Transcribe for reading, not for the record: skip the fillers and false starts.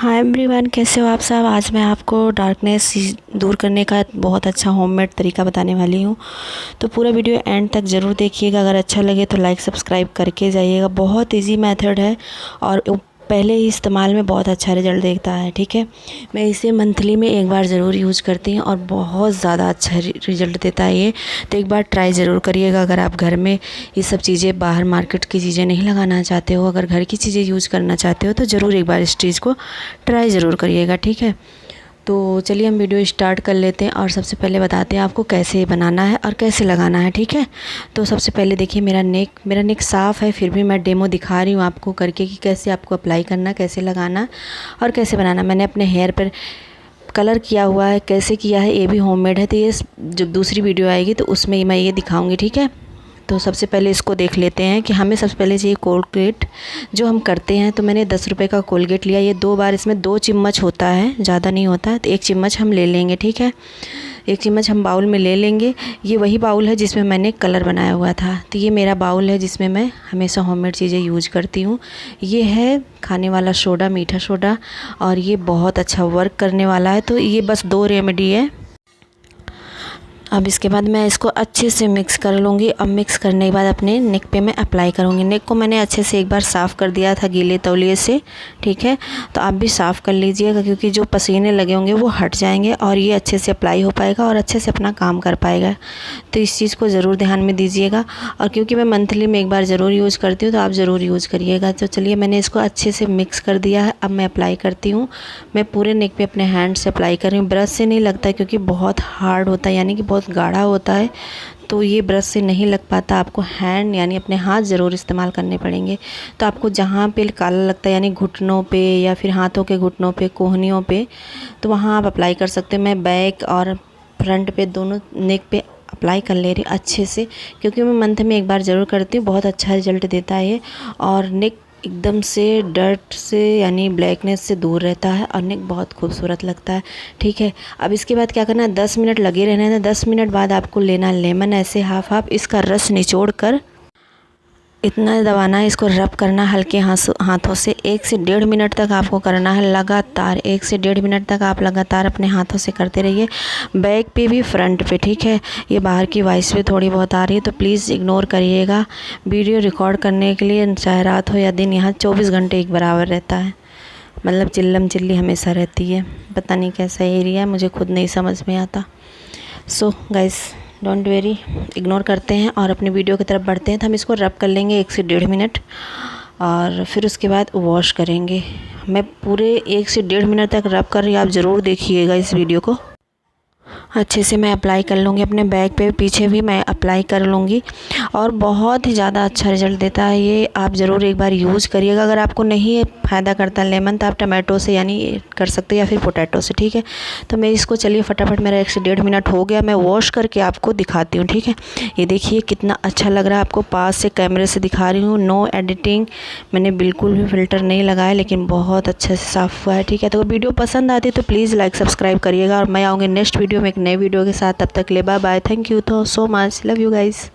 Hi everyone, कैसे हो आप सब। आज मैं आपको डार्कनेस दूर करने का बहुत अच्छा होममेड तरीका बताने वाली हूँ। तो पूरा वीडियो एंड तक ज़रूर देखिएगा। अगर अच्छा लगे तो लाइक सब्सक्राइब करके जाइएगा। बहुत इजी मेथड है और पहले ही इस्तेमाल में बहुत अच्छा रिज़ल्ट देखता है। ठीक है, मैं इसे मंथली में एक बार ज़रूर यूज़ करती हूँ और बहुत ज़्यादा अच्छा रिज़ल्ट देता है ये। तो एक बार ट्राई ज़रूर करिएगा। अगर आप घर में ये सब चीज़ें, बाहर मार्केट की चीज़ें नहीं लगाना चाहते हो, अगर घर की चीज़ें यूज़ करना चाहते हो तो ज़रूर एक बार इस चीज़ को ट्राई ज़रूर करिएगा। ठीक है, तो चलिए हम वीडियो स्टार्ट कर लेते हैं और सबसे पहले बताते हैं आपको कैसे बनाना है और कैसे लगाना है। ठीक है, तो सबसे पहले देखिए मेरा नेक साफ़ है, फिर भी मैं डेमो दिखा रही हूँ आपको करके कि कैसे आपको अप्लाई करना, कैसे लगाना और कैसे बनाना। मैंने अपने हेयर पर कलर किया हुआ है, कैसे किया है ये भी होममेड है। तो ये जब दूसरी वीडियो आएगी तो उसमें मैं ये दिखाऊँगी। ठीक है, तो सबसे पहले इसको देख लेते हैं कि हमें सबसे पहले चाहिए कोलगेट जो हम करते हैं। तो मैंने 10 रुपये का कोलगेट लिया। ये 2 बार, इसमें 2 चम्मच होता है, ज़्यादा नहीं होता है। तो 1 चम्मच हम ले लेंगे। ठीक है, 1 चम्मच हम बाउल में ले लेंगे। ये वही बाउल है जिसमें मैंने कलर बनाया हुआ था। तो ये मेरा बाउल है जिसमें मैं हमेशा होममेड चीज़ें यूज करती हूँ। ये है खाने वाला सोडा, मीठा सोडा, और ये बहुत अच्छा वर्क करने वाला है। तो ये बस 2 रेमेडी है। अब इसके बाद मैं इसको अच्छे से मिक्स कर लूँगी। अब मिक्स करने के बाद अपने नेक पे मैं अप्लाई करूँगी। नेक को मैंने अच्छे से एक बार साफ़ कर दिया था गीले तौलिए से। ठीक है, तो आप भी साफ़ कर लीजिएगा क्योंकि जो पसीने लगे होंगे वो हट जाएंगे और ये अच्छे से अप्लाई हो पाएगा और अच्छे से अपना काम कर पाएगा। तो इस चीज़ को ज़रूर ध्यान में दीजिएगा। और क्योंकि मैं मंथली में एक बार ज़रूर यूज़ करती हूँ तो आप ज़रूर यूज़ करिएगा। तो चलिए मैंने इसको अच्छे से मिक्स कर दिया है। अब मैं अप्लाई करती हूँ। मैं पूरे नेक पे अपने हैंड से अप्लाई कर रही हूँ। ब्रश से नहीं लगता है क्योंकि बहुत हार्ड होता है, यानी कि बहुत गाढ़ा होता है, तो ये ब्रश से नहीं लग पाता। आपको हैंड यानी अपने हाथ ज़रूर इस्तेमाल करने पड़ेंगे। तो आपको जहाँ पे काला लगता है, यानी घुटनों पे या फिर हाथों के घुटनों पे, कोहनियों पे, तो वहाँ आप अप्लाई कर सकते हैं। मैं बैक और फ्रंट पे दोनों नेक पे अप्लाई कर ले रही अच्छे से, क्योंकि मैं मंथ में एक बार ज़रूर करती हूँ। बहुत अच्छा रिजल्ट देता है ये, और नेक एकदम से डर्ट से यानी ब्लैकनेस से दूर रहता है और नेक बहुत खूबसूरत लगता है। ठीक है, अब इसके बाद क्या करना है, 10 मिनट लगे रहना है। 10 मिनट बाद आपको लेना लेमन, ऐसे हाफ हाफ इसका रस निचोड़ कर इतना दबाना है, इसको रब करना हल्के हाथों से। 1 से 1.5 मिनट तक आपको करना है लगातार। 1 से 1.5 मिनट तक आप लगातार अपने हाथों से करते रहिए, बैक पे भी फ्रंट पे। ठीक है, ये बाहर की वॉइस पे थोड़ी बहुत आ रही है तो प्लीज़ इग्नोर करिएगा। वीडियो रिकॉर्ड करने के लिए चाहे रात हो या दिन, यहाँ 24 घंटे एक बराबर रहता है। मतलब चिल्लम चिल्ली हमेशा रहती है। पता नहीं कैसा एरिया है, मुझे खुद नहीं समझ में आता। So guys, don't very, ignore करते हैं और अपने वीडियो की तरफ बढ़ते हैं। तो हम इसको रब कर लेंगे 1 से 1.5 मिनट और फिर उसके बाद वॉश करेंगे। मैं पूरे 1 से 1.5 मिनट तक रब कर रही हूँ, आप ज़रूर देखिएगा इस वीडियो को। अच्छे से मैं अप्लाई कर लूँगी, अपने बैक पे पीछे भी मैं अप्लाई कर लूँगी और बहुत ही ज़्यादा अच्छा रिज़ल्ट देता है ये। आप ज़रूर एक बार यूज़ करिएगा। अगर आपको नहीं फ़ायदा करता लेमन तो आप टमाटो से यानी कर सकते हैं या फिर पोटैटो से। ठीक है, तो मैं इसको, चलिए फटाफट, मेरा 1 से 1.5 मिनट हो गया। मैं वॉश करके आपको दिखाती हूँ। ठीक है, ये देखिए कितना अच्छा लग रहा है। आपको पास से कैमरे से दिखा रही हूँ, नो एडिटिंग, मैंने बिल्कुल भी फ़िल्टर नहीं लगाया, लेकिन बहुत अच्छे से साफ़ हुआ है। ठीक है, तो वीडियो पसंद आती है तो प्लीज़ लाइक सब्सक्राइब करिएगा और मैं आऊँगी नेक्स्ट वीडियो में एक नए वीडियो के साथ। तब तक ले बाय बाय, थैंक यू तो so much, love you guys.